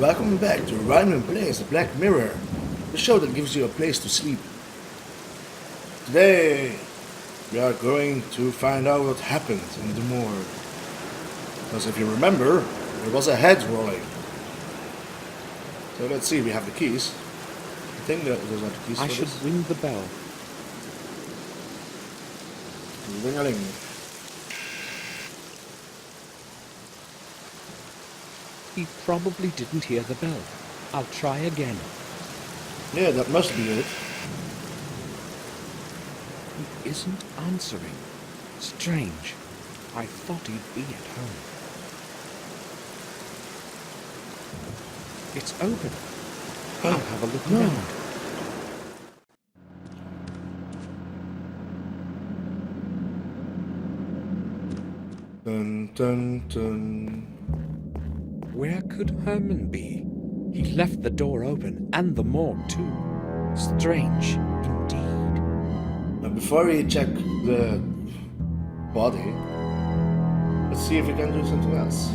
Welcome back to Rhymlen Plays The Black Mirror, the show that gives you a place to sleep. Today, we are going to find out what happened in the morgue. Because if you remember, there was a head rolling. So let's see, we have the keys. I think that those are the keys I for should this. ring the bell. Ring-a-ling. He probably didn't hear the bell. I'll try again. Yeah, that must be it. He isn't answering. Strange. I thought he'd be at home. It's open. I'll have a look around. Dun dun dun. Where could Herman be? He left the door open, and the morgue too. Strange, indeed. Now before we check the body, let's see if we can do something else.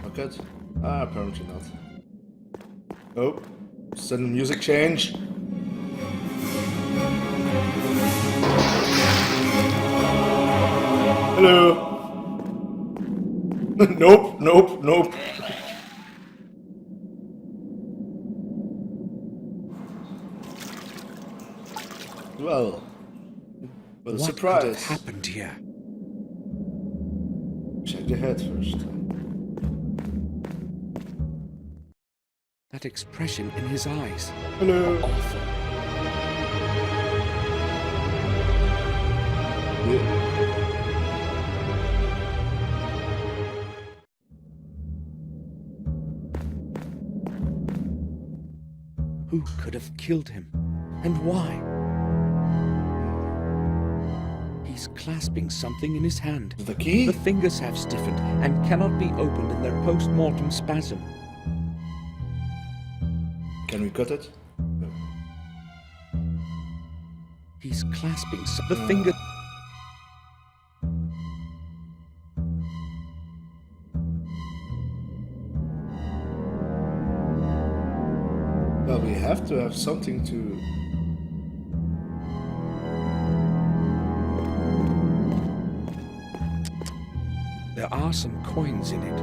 Okay. Apparently not. Oh, sudden music change. Hello. Nope. Well, What surprise. could have happened here? Check the head first. That expression in his eyes. Hello. Awful. Yeah. Who could have killed him? And why? He's clasping something in his hand. The key? The fingers have stiffened and cannot be opened in their post-mortem spasm. Can we cut it? No. He's clasping the finger. Well, we have to have something to... There are some coins in it.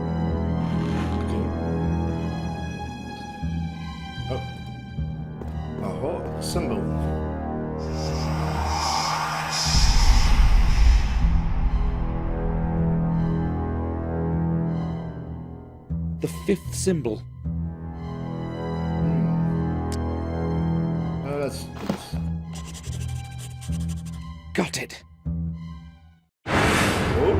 Oh, symbol. The fifth symbol. Oh, that's... Got it. Oh.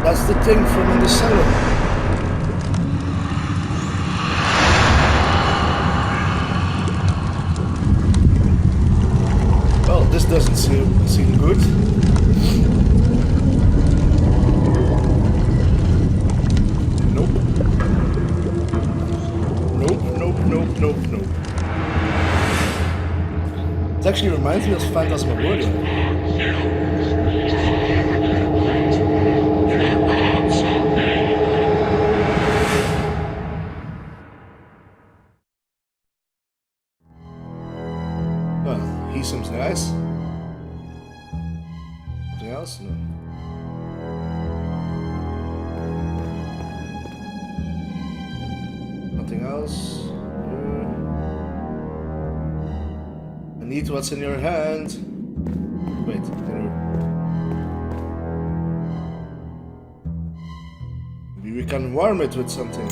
That's the thing from in the cellar. Well, this doesn't seem good. Nope. It actually reminds me of Phantasmagoria. Well, he seems nice. Anything else? No. Nothing else. I need what's in your hand. Wait, maybe we can warm it with something.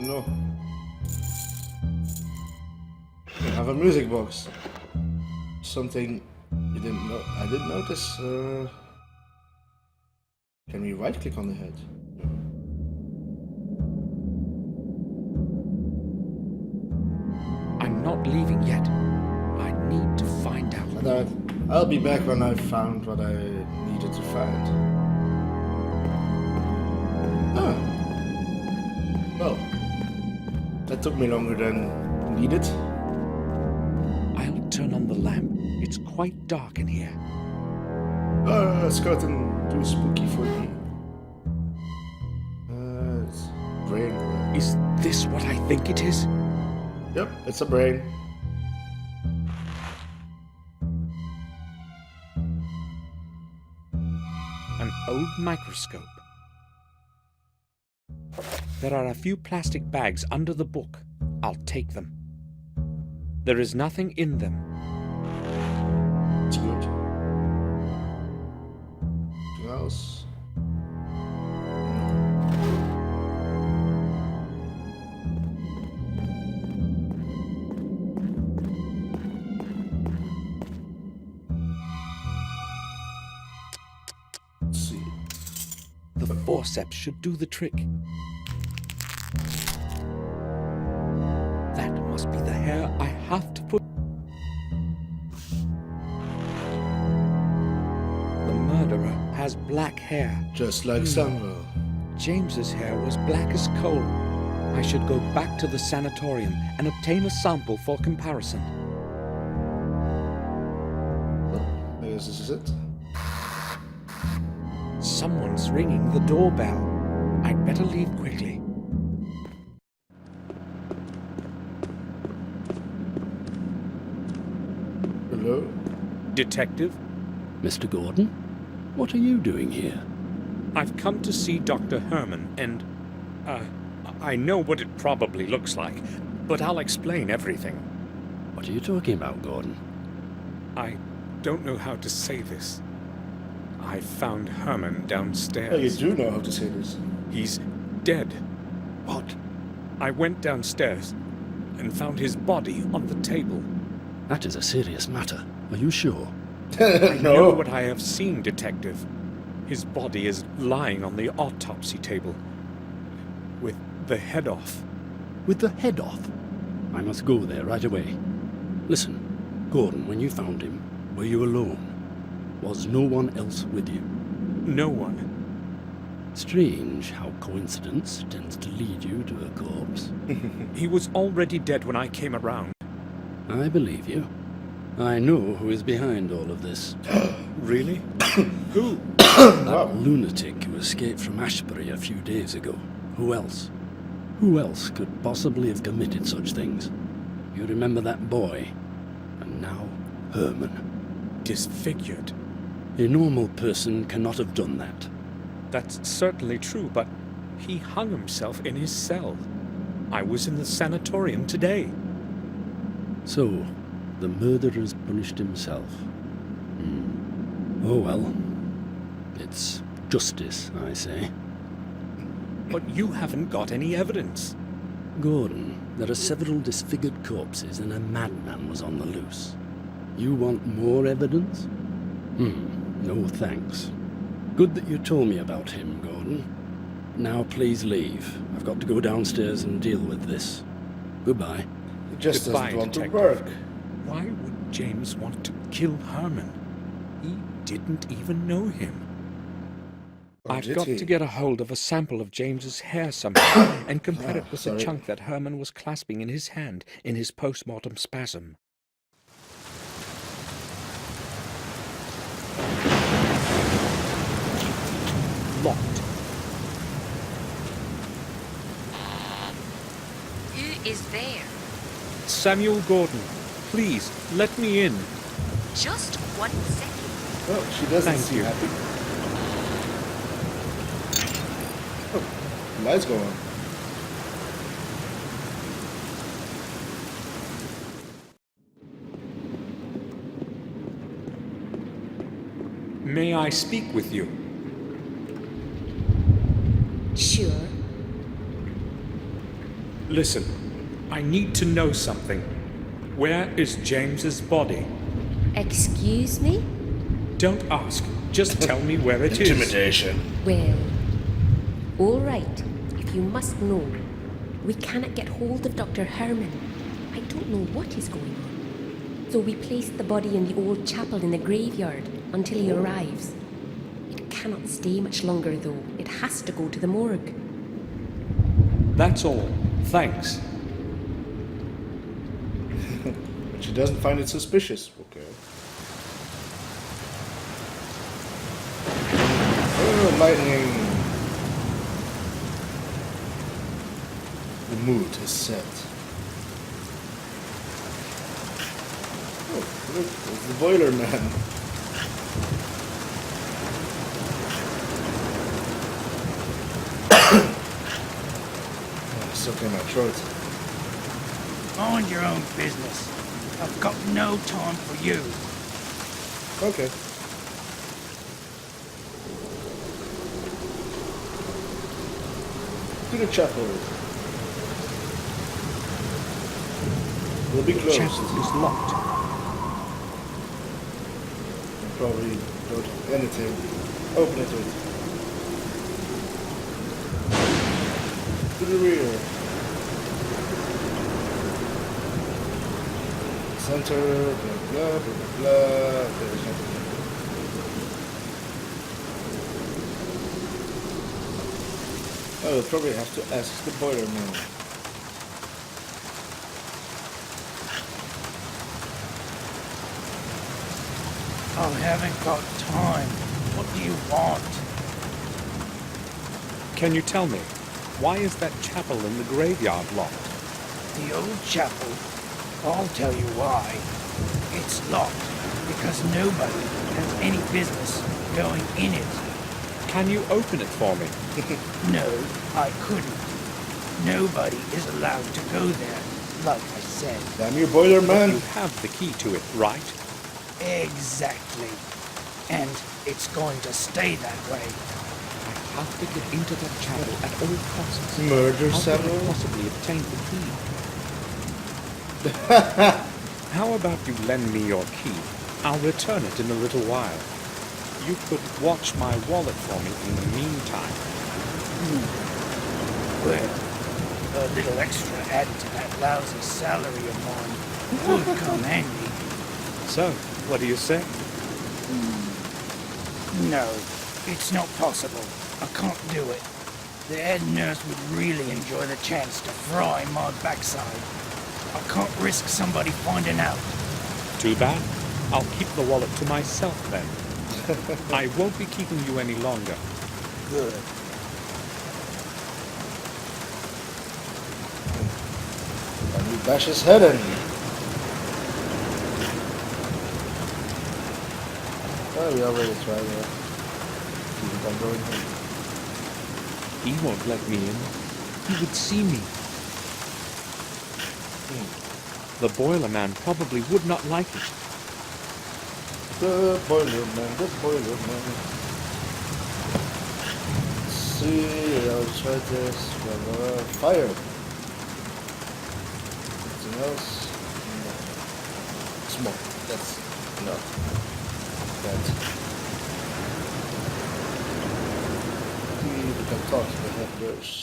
No. We have a music box. Something you didn't know. I didn't notice. Can we right click on the head? No. I'm not leaving yet. I need to find out. And I'll be back when I've found what I needed to find. Ah. Well, that took me longer than needed. I'll turn on the lamp. It's It's quite dark in here. Skeleton too spooky for me. It's brain. Is this what I think it is? Yep, it's a brain. An old microscope. There are a few plastic bags under the book. I'll take them. There is nothing in them. It's good. Anything else? Let's see. The forceps should do the trick. That must be the hair I have to put. The murderer has black hair. Just like Samuel. James's hair was black as coal. I should go back to the sanatorium and obtain a sample for comparison. Well, I guess this is it. Someone's ringing the doorbell. I'd better leave quickly. Hello? Detective, Mr. Gordon, what are you doing here? I've come to see Dr. Herman and, I know what it probably looks like, but I'll explain everything. What are you talking about, Gordon? I don't know how to say this. I found Herman Oh, you downstairs. do know how to say this. He's dead. What? I went downstairs and found his body on the table. That is a serious matter. Are you sure? I know No. what I have seen, Detective. His body is lying on the autopsy table, with the head off. With the head off? I must go there right away. Listen, Gordon, when you found him, were you alone? Was no one else with you? No one. Strange how coincidence tends to lead you to a corpse. He was already dead when I came around. I believe you. I know who is behind all of this. Really? Who? That lunatic who escaped from Ashbury a few days ago. Who else? Who else could possibly have committed such things? You remember that boy? And now, Herman. Disfigured. A normal person cannot have done that. That's certainly true, but he hung himself in his cell. I was in the sanatorium today. So, the murderer's punished himself. Oh well. It's justice, I say. But you haven't got any evidence. Gordon, there are several disfigured corpses and a madman was on the loose. You want more evidence? No thanks. Good that you told me about him, Gordon. Now please leave. I've got to go downstairs and deal with this. Goodbye. He just Goodbye, doesn't want to Detective. work. Why would James want to kill Herman? He didn't even know him. Or I've did got he? to get a hold of a sample of James's hair somehow and compare it with the sorry. chunk that Herman was clasping in his hand in his post-mortem spasm. Locked. Who is there? Samuel Gordon, please, let me in. Just 1 second. Oh, she doesn't Thank seem you. happy. Oh, lights go on. May I speak with you? Sure. Listen, I need to know something. Where is James's body? Excuse me? Don't ask. Just tell me where it is. Intimidation. Well, all right. If you must know, we cannot get hold of Dr. Herman. I don't know what is going on. So we placed the body in the old chapel in the graveyard until he arrives. It cannot stay much longer, though. It has to go to the morgue. That's all. Thanks. She doesn't find it suspicious. Okay. lightning. The mood is set. Oh, look, it's the boiler man. Stuck in my throat. Mind your own business. I've got no time for you. Okay. To the chapel. Will be closed. Chapel is locked. Probably don't have anything. Open it with. To the rear. Center, blah blah blah blah blah. There's nothing. I will probably have to ask the boiler man. I haven't got time. What do you want? Can you tell me, why is that chapel in the graveyard locked? The old chapel? I'll tell you why. It's locked because nobody has any business going in it. Can you open it for me? No, I couldn't. Nobody is allowed to go there, like I said. Damn you, boiler man! You have the key to it, right? Exactly. And it's going to stay that way. I have to get into that chapel at all costs. Murder How could I Samuel? possibly obtain the key? How about you lend me your key? I'll return it in a little while. You could watch my wallet for me in the meantime. Well, a little extra added to that lousy salary of mine would come handy. So, what do you say? No, it's not possible. I can't do it. The head nurse would really enjoy the chance to fry my backside. I can't risk somebody finding out. Too bad. I'll keep the wallet to myself then. I won't be keeping you any longer. Good. And you bash his head in. Oh, we already tried that. Keep it on going. He won't let me in. He would see me. The boiler man probably would not like it. The boiler man, the boiler man. Let's see, I'll try this. Fire. Anything else? No. Smoke. That's enough. That. We can talk to the head nurse.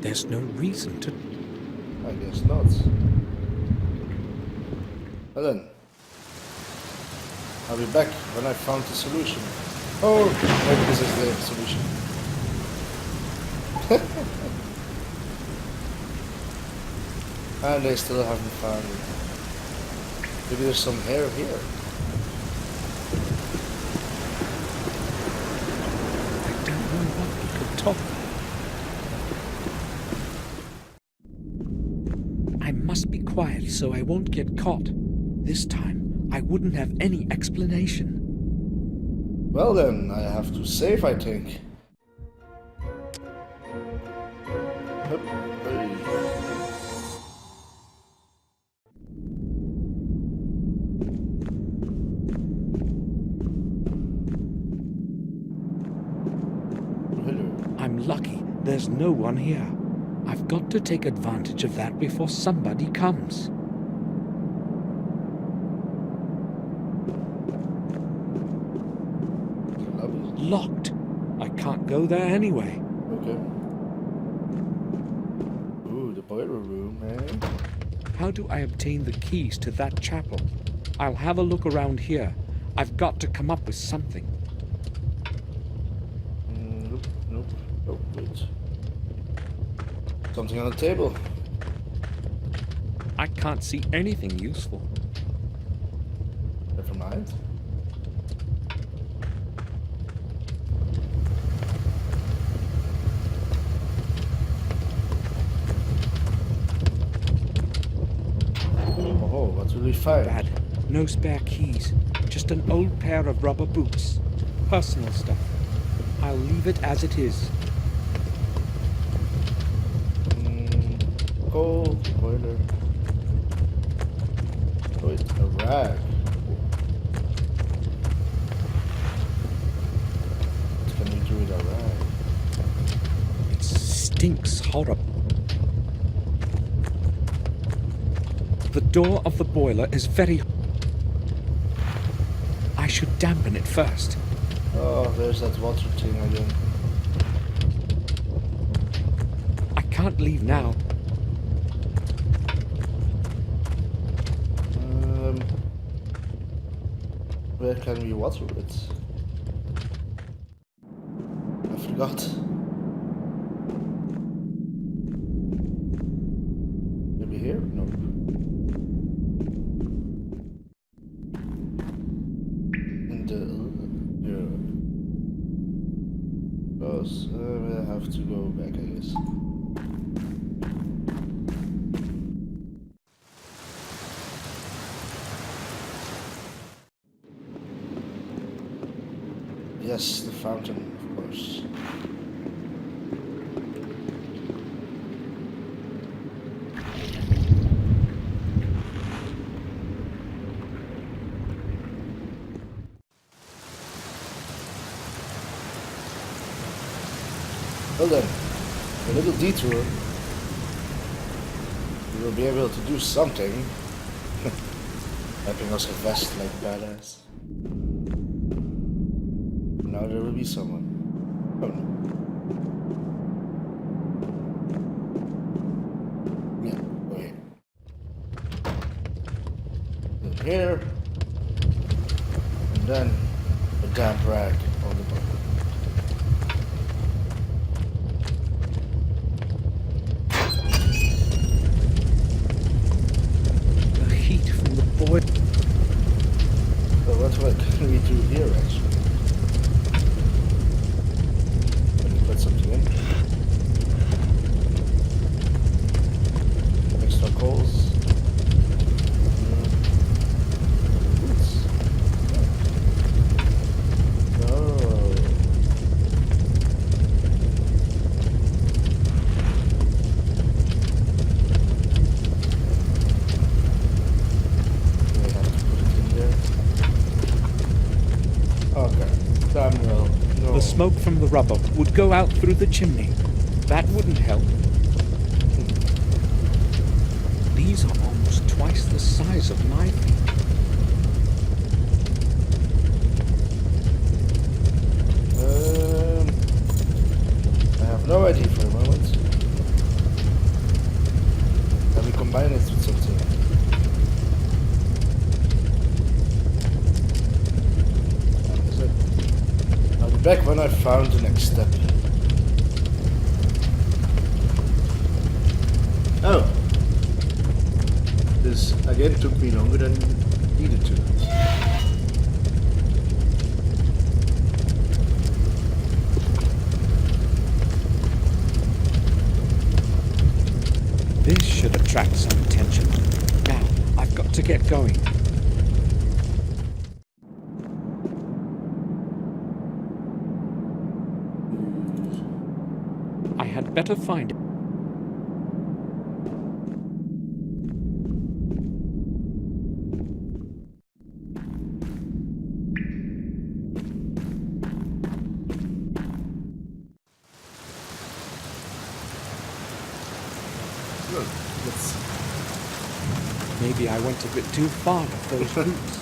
There's no reason to... I guess not. Well then, I'll be back when I found the solution. Oh, maybe this is the solution. And they still haven't found it. Maybe there's some hair here. I don't know what we could talk about. I must be quiet so I won't get caught. This time, I wouldn't have any explanation. Well then, I have to save, I think. Hup, hey. Hello. I'm lucky there's no one here. I've got to take advantage of that before somebody comes. Lobby. Locked. I can't go there anyway. Okay. Ooh, the boiler room, man. How do I obtain the keys to that chapel? I'll have a look around here. I've got to come up with something. Nope, nope. Oh, wait. Something on the table. I can't see anything useful. mind. Oh, what will we find? Bad. No spare keys. Just an old pair of rubber boots. Personal stuff. I'll leave it as it is. Coal, boiler. Wait, a rag. What can we do with a rag? It stinks horrible. The door of the boiler is very... I should dampen it first. Oh, there's that water thing again. I can't leave now. Where can we water it? I forgot. Maybe here? No. In the... Close. We'll have to go back, I guess. Yes, the fountain, of course. Well then, a little detour. We will be able to do something. Helping us invest like badass. Now there will be someone. Oh no. Yeah, go here. Then here. And then a damp rag on the bottom. The heat from the boiler. So what can we do here actually? Put something in. Extra coals. Boots. Oh. We have to put it in there. Okay. Samuel. No. The smoke from the rubber would go out through the chimney. That wouldn't help. These are almost twice the size of my feet. I have no idea for a moment. Can we combine it with something? Is it? I'll be back when I found the next step. Oh. This again took me longer than needed to. This should attract some attention. Now, I've got to get going. I had better find it. Maybe I went a bit too far with those boots.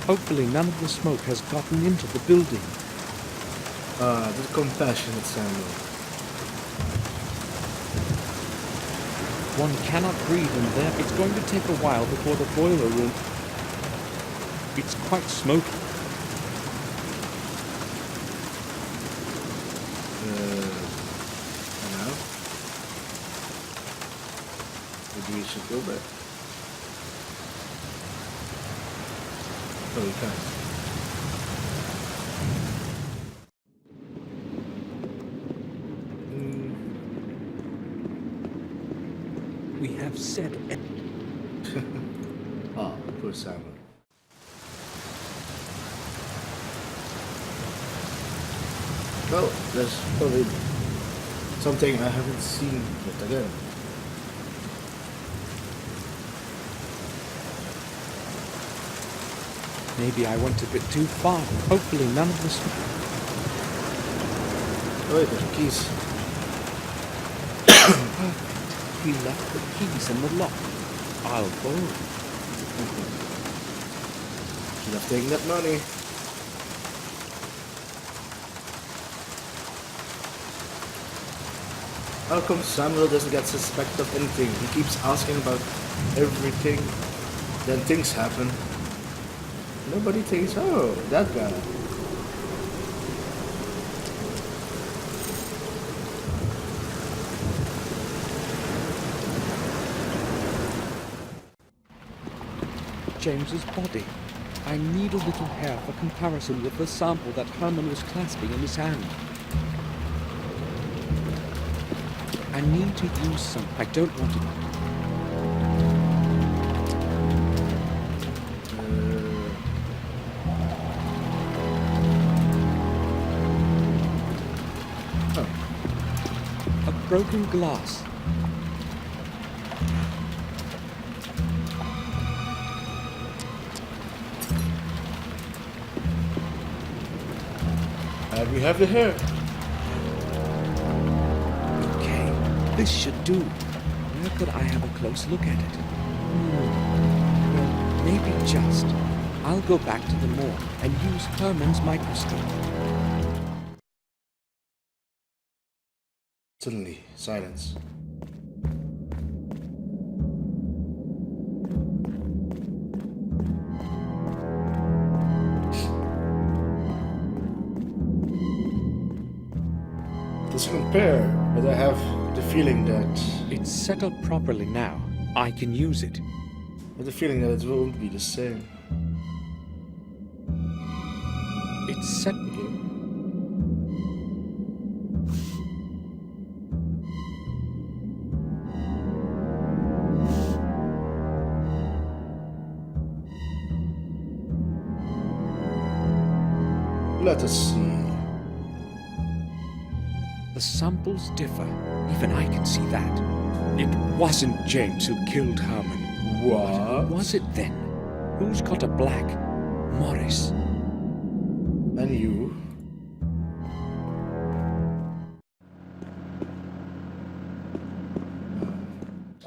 Hopefully none of the smoke has gotten into the building. The compassionate Samuel. One cannot breathe in there. It's going to take a while before the boiler room... It's quite smoky. I know. Maybe we should go back. Oh, you can't. We have said Oh, poor Simon. Well, there's probably something I haven't seen yet again. maybe I went a bit too far. Hopefully none of this... Oh wait, there's keys. He left the keys in the lock. I'll borrow. Should have taken that money. How come Samuel doesn't get suspected of anything? He keeps asking about everything. Then things happen. Nobody thinks, oh, that guy. James's body. I need a little hair for comparison with the sample that Herman was clasping in his hand. I need to use some. I don't want to... A broken glass. And we have the hair. Okay, this should do. Where could I have a close look at it? Well, maybe just. I'll go back to the morgue and use Herman's microscope. Suddenly, silence. Let's compare, but I have the feeling that... It's set up properly now. I can use it. I have the feeling that it won't be the same. It's set... Let us see. The samples differ. Even I can see that. It wasn't James who killed Herman. What? Was it then? Who's got a black? Morris. And you?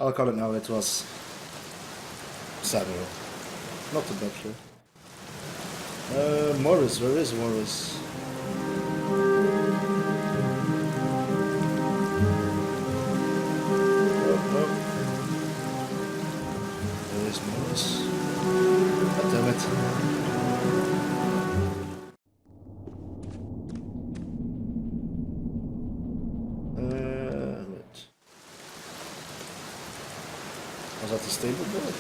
I'll call it now. It was Samuel, not the butler. Morris, where is Morris? Where is Morris? God damn it. Wait. Was that the stable boy?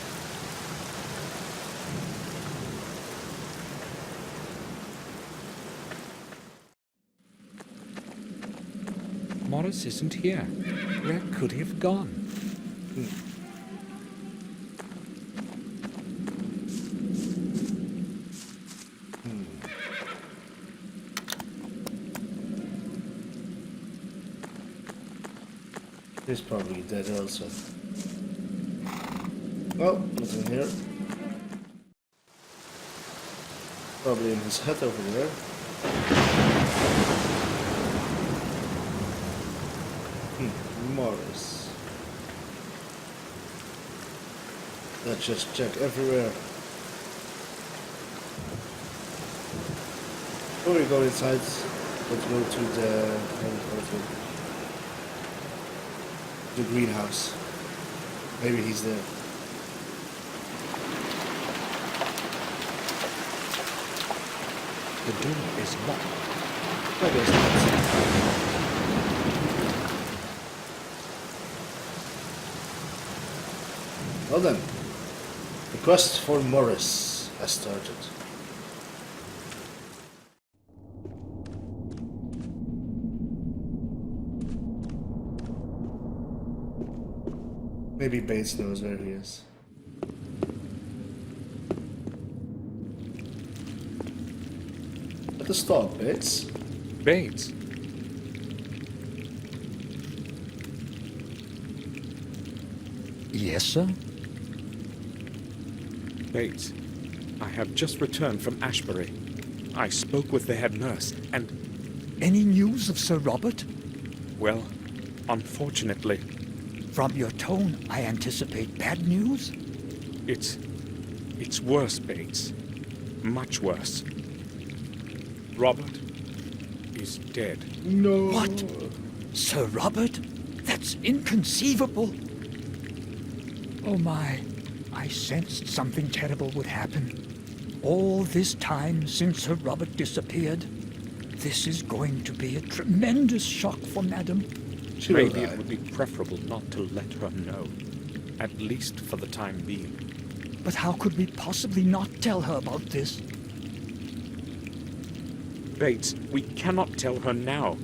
Morris isn't here. Where could he have gone? He's probably dead also. Well, nothing here. Probably in his hut over there. Morris. Let's just check everywhere. Before we go inside, let's go to the greenhouse. Maybe he's there. The door is locked. I guess not. Well then, the quest for Morris has started. Maybe Bates knows where he is. At the stop, Bates. Bates? Yes, sir? Bates, I have just returned from Ashbury. I spoke with the head nurse, and, Any news of Sir Robert? well, unfortunately, From your tone, I anticipate bad news? it's worse, Bates. Much worse. Robert is dead. No. What? Sir Robert? That's inconceivable. Oh my, I sensed something terrible would happen. All this time since Sir Robert disappeared, this is going to be a tremendous shock for Madam. She will Maybe die. it would be preferable not to let her know, at least for the time being. But how could we possibly not tell her about this? Bates, we cannot tell her now.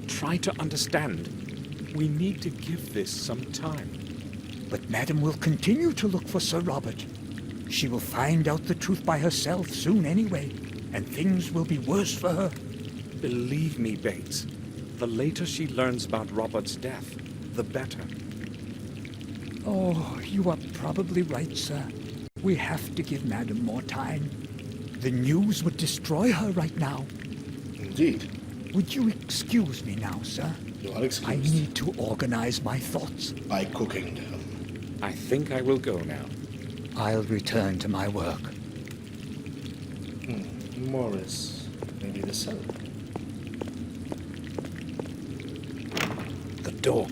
Try to understand. We need to give this some time. But Madam will continue to look for Sir Robert. She will find out the truth by herself soon anyway, and things will be worse for her. Believe me, Bates, the later she learns about Robert's death, the better. Oh, you are probably right, sir. We have to give Madam more time. The news would destroy her right now. Indeed. Would you excuse me now, sir? You are I excused. need to organize my thoughts. By cooking them. I think I will go now. I'll return to my work. Morris. Maybe the cellar. The door.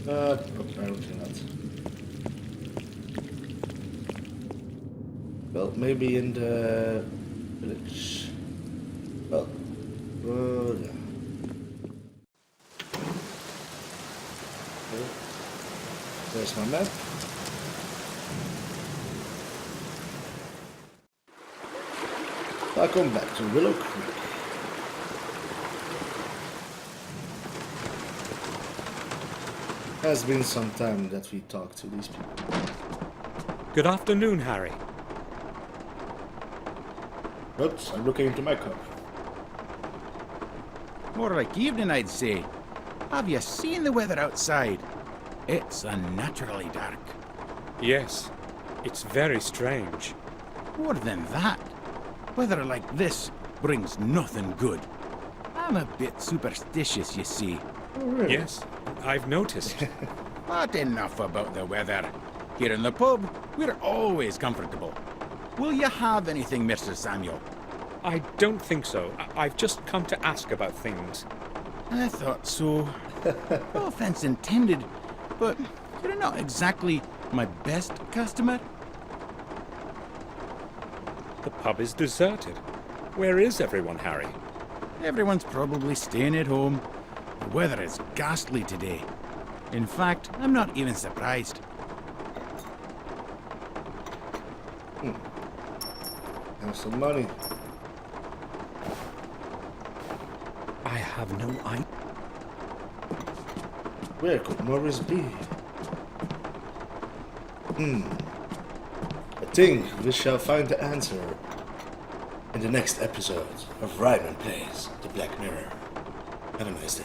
Apparently not. Well, maybe in the village. Well, yeah. Okay. There's my map. Welcome back to Willow Creek. Has been some time that we talked to these people. Good afternoon, Harry. Oops, I'm looking into my cup. More like evening, I'd say. Have you seen the weather outside? It's unnaturally dark. Yes, it's very strange. More than that, weather like this brings nothing good. I'm a bit superstitious, you see. Oh, really? Yes, I've noticed. But enough about the weather. Here in the pub, we're always comfortable. Will you have anything, Mr. Samuel? I don't think so. I've just come to ask about things. I thought so. No offense intended, but you're not exactly my best customer. The pub is deserted. Where is everyone, Harry? Everyone's probably staying at home. The weather is ghastly today. In fact, I'm not even surprised. Have some money. I have no idea. Where could Morris be? I think we shall find the answer in the next episode of Rhymlen Plays The Black Mirror. Have a nice day.